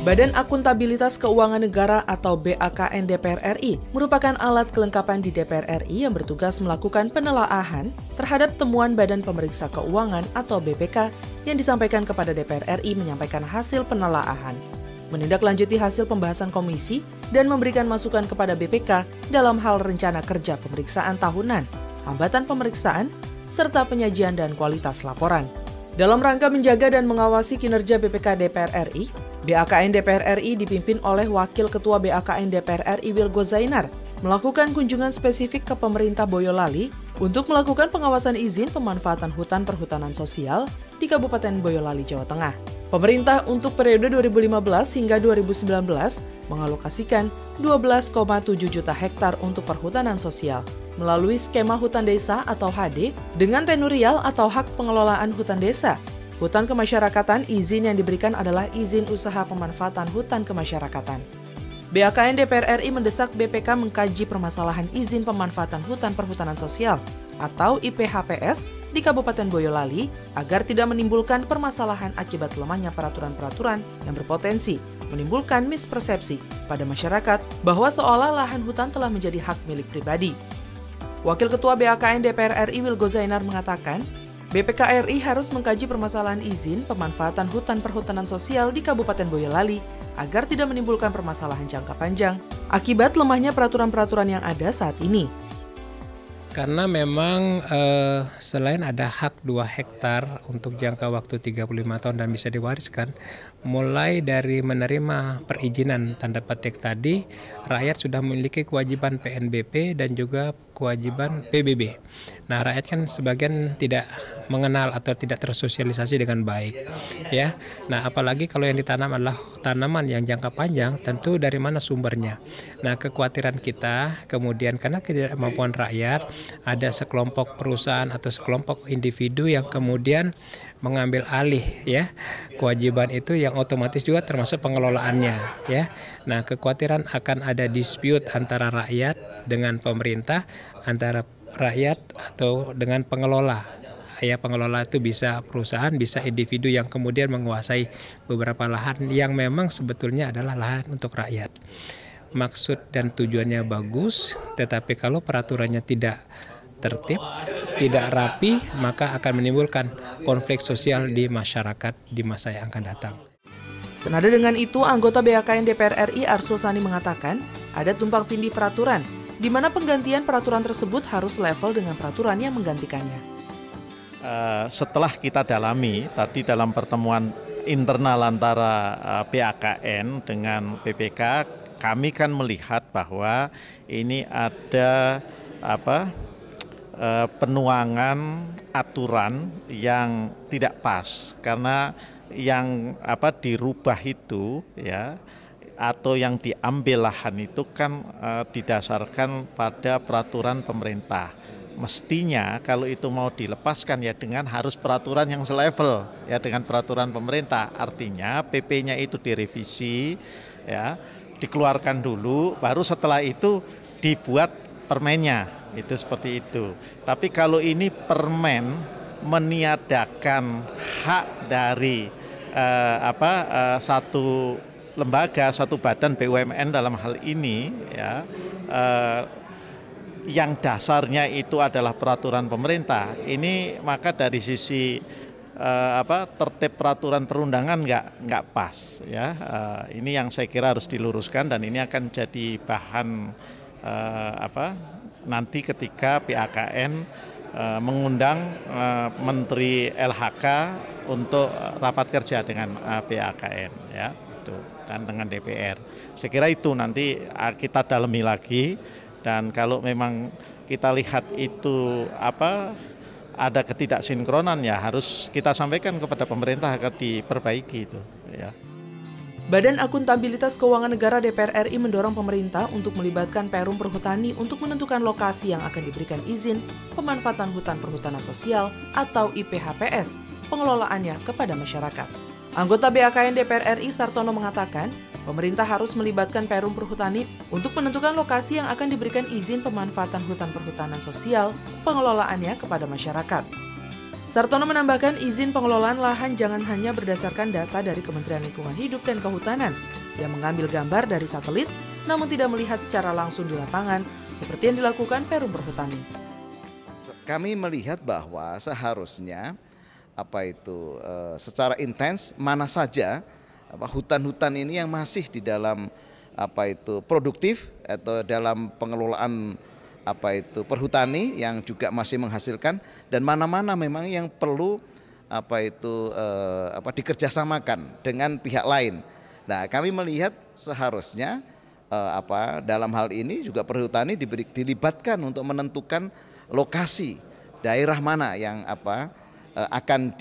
Badan Akuntabilitas Keuangan Negara atau BAKN DPR RI merupakan alat kelengkapan di DPR RI yang bertugas melakukan penelaahan terhadap temuan Badan Pemeriksa Keuangan atau BPK yang disampaikan kepada DPR RI menyampaikan hasil penelaahan, menindaklanjuti hasil pembahasan komisi, dan memberikan masukan kepada BPK dalam hal rencana kerja pemeriksaan tahunan, hambatan pemeriksaan, serta penyajian dan kualitas laporan. Dalam rangka menjaga dan mengawasi kinerja BPK DPR RI, BAKN DPR RI dipimpin oleh Wakil Ketua BAKN DPR RI Wilgo Zainar melakukan kunjungan spesifik ke pemerintah Boyolali untuk melakukan pengawasan izin pemanfaatan hutan perhutanan sosial di Kabupaten Boyolali, Jawa Tengah. Pemerintah untuk periode 2015 hingga 2019 mengalokasikan 12,7 juta hektar untuk perhutanan sosial melalui skema hutan desa atau HD dengan tenurial atau hak pengelolaan hutan desa. Hutan kemasyarakatan, izin yang diberikan adalah izin usaha pemanfaatan hutan kemasyarakatan. BAKN DPR RI mendesak BPK mengkaji permasalahan izin pemanfaatan hutan perhutanan sosial atau IPHPS di Kabupaten Boyolali agar tidak menimbulkan permasalahan akibat lemahnya peraturan-peraturan yang berpotensi menimbulkan mispersepsi pada masyarakat bahwa seolah lahan hutan telah menjadi hak milik pribadi. Wakil Ketua BAKN DPR RI Wilgo Zainar mengatakan, BPK RI harus mengkaji permasalahan izin pemanfaatan hutan perhutanan sosial di Kabupaten Boyolali agar tidak menimbulkan permasalahan jangka panjang akibat lemahnya peraturan-peraturan yang ada saat ini. Karena memang selain ada hak 2 hektar untuk jangka waktu 35 tahun dan bisa diwariskan, mulai dari menerima perizinan tanda petik tadi, rakyat sudah memiliki kewajiban PNBP dan juga kewajiban PBB. Nah, rakyat kan sebagian tidak mengenal atau tidak tersosialisasi dengan baik, ya. Nah, apalagi kalau yang ditanam adalah tanaman yang jangka panjang, tentu dari mana sumbernya. Nah, kekhawatiran kita kemudian karena ketidakmampuan rakyat, ada sekelompok perusahaan atau sekelompok individu yang kemudian mengambil alih ya kewajiban itu yang otomatis juga termasuk pengelolaannya ya. Nah, kekhawatiran akan ada dispute antara rakyat dengan pemerintah, antara rakyat atau dengan pengelola. Ya, pengelola itu bisa perusahaan, bisa individu yang kemudian menguasai beberapa lahan yang memang sebetulnya adalah lahan untuk rakyat. Maksud dan tujuannya bagus, tetapi kalau peraturannya tidak tertib, tidak rapi, maka akan menimbulkan konflik sosial di masyarakat di masa yang akan datang. Senada dengan itu, anggota BAKN DPR RI Arsul Sani mengatakan ada tumpang tindih peraturan, di mana penggantian peraturan tersebut harus level dengan peraturan yang menggantikannya. Setelah kita dalami tadi dalam pertemuan internal antara BAKN dengan BPK, kami kan melihat bahwa ini ada penuangan aturan yang tidak pas, karena yang dirubah itu ya atau yang diambil lahan itu kan didasarkan pada peraturan pemerintah. Mestinya kalau itu mau dilepaskan ya dengan harus peraturan yang selevel ya dengan peraturan pemerintah. Artinya PP-nya itu direvisi ya, dikeluarkan dulu, baru setelah itu dibuat permennya. Itu seperti itu. Tapi kalau ini permen meniadakan hak dari satu lembaga, satu badan BUMN dalam hal ini ya, yang dasarnya itu adalah peraturan pemerintah. Ini maka dari sisi tertib peraturan perundangan nggak pas ya. Ini yang saya kira harus diluruskan dan ini akan jadi bahan nanti ketika BAKN mengundang Menteri LHK untuk rapat kerja dengan BAKN ya, itu dan dengan DPR. Saya kira itu nanti kita dalami lagi, dan kalau memang kita lihat itu ada ketidaksinkronan ya harus kita sampaikan kepada pemerintah agar diperbaiki itu ya. Badan Akuntabilitas Keuangan Negara DPR RI mendorong pemerintah untuk melibatkan Perum Perhutani untuk menentukan lokasi yang akan diberikan izin pemanfaatan hutan perhutanan sosial atau IPHPS, pengelolaannya kepada masyarakat. Anggota BAKN DPR RI Sartono mengatakan, pemerintah harus melibatkan Perum Perhutani untuk menentukan lokasi yang akan diberikan izin pemanfaatan hutan perhutanan sosial, pengelolaannya kepada masyarakat. Sartono menambahkan izin pengelolaan lahan jangan hanya berdasarkan data dari Kementerian Lingkungan Hidup dan Kehutanan yang mengambil gambar dari satelit namun tidak melihat secara langsung di lapangan seperti yang dilakukan Perum Perhutani. Kami melihat bahwa seharusnya secara intens mana saja hutan-hutan ini yang masih di dalam produktif atau dalam pengelolaan perhutani yang juga masih menghasilkan dan mana-mana memang yang perlu dikerjasamakan dengan pihak lain. Nah, kami melihat seharusnya dalam hal ini juga perhutani dilibatkan untuk menentukan lokasi daerah mana yang akan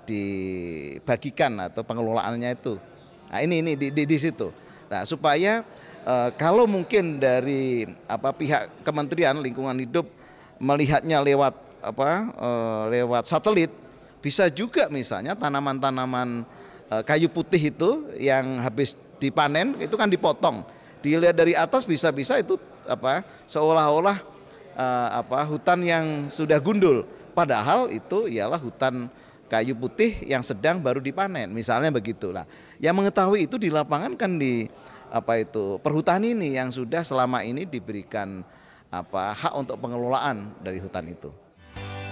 dibagikan atau pengelolaannya itu. Nah, ini di situ. Nah, supaya kalau mungkin dari pihak Kementerian Lingkungan Hidup melihatnya lewat satelit, bisa juga misalnya tanaman-tanaman kayu putih itu yang habis dipanen itu kan dipotong, dilihat dari atas bisa-bisa itu seolah-olah hutan yang sudah gundul, padahal itu ialah hutan kayu putih yang sedang baru dipanen, misalnya begitulah. Yang mengetahui itu di lapangan kan di perhutani ini yang sudah selama ini diberikan hak untuk pengelolaan dari hutan itu.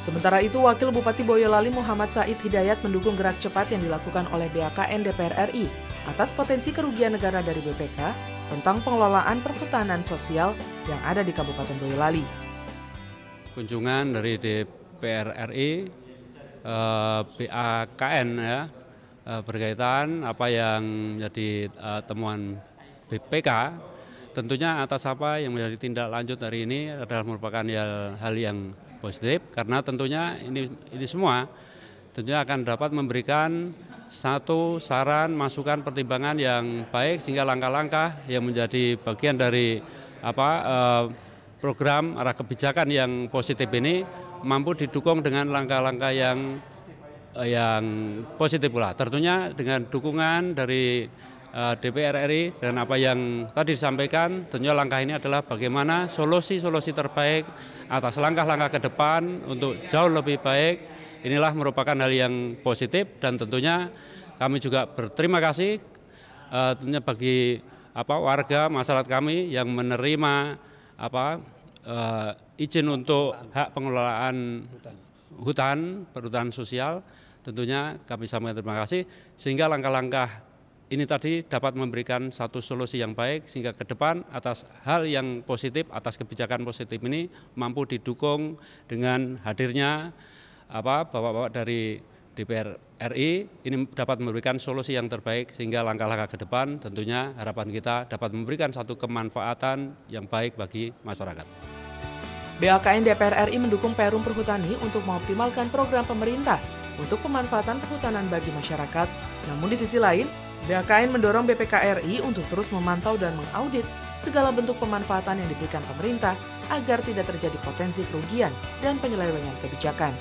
Sementara itu, Wakil Bupati Boyolali Muhammad Said Hidayat mendukung gerak cepat yang dilakukan oleh BAKN DPR RI atas potensi kerugian negara dari BPK tentang pengelolaan perhutanan sosial yang ada di Kabupaten Boyolali. Kunjungan dari DPR RI, BAKN ya, berkaitan apa yang menjadi temuan BPK, tentunya atas apa yang menjadi tindak lanjut hari ini adalah merupakan hal yang positif, karena tentunya ini semua tentunya akan dapat memberikan satu saran, masukan, pertimbangan yang baik sehingga langkah-langkah yang menjadi bagian dari program arah kebijakan yang positif ini mampu didukung dengan langkah-langkah yang positif pula. Tentunya dengan dukungan dari DPR RI dan apa yang tadi disampaikan, tentunya langkah ini adalah bagaimana solusi-solusi terbaik atas langkah-langkah ke depan untuk jauh lebih baik. Inilah merupakan hal yang positif dan tentunya kami juga berterima kasih tentunya bagi warga masyarakat kami yang menerima izin untuk hak pengelolaan hutan, perhutanan sosial. Tentunya kami sampaikan terima kasih sehingga langkah-langkah ini tadi dapat memberikan satu solusi yang baik sehingga ke depan atas hal yang positif, atas kebijakan positif ini mampu didukung dengan hadirnya bapak-bapak dari DPR RI ini dapat memberikan solusi yang terbaik sehingga langkah-langkah ke depan tentunya harapan kita dapat memberikan satu kemanfaatan yang baik bagi masyarakat. BAKN DPR RI mendukung Perum Perhutani untuk mengoptimalkan program pemerintah untuk pemanfaatan perhutanan bagi masyarakat. Namun di sisi lain, BAKN mendorong BPK RI untuk terus memantau dan mengaudit segala bentuk pemanfaatan yang diberikan pemerintah agar tidak terjadi potensi kerugian dan penyelewengan kebijakan.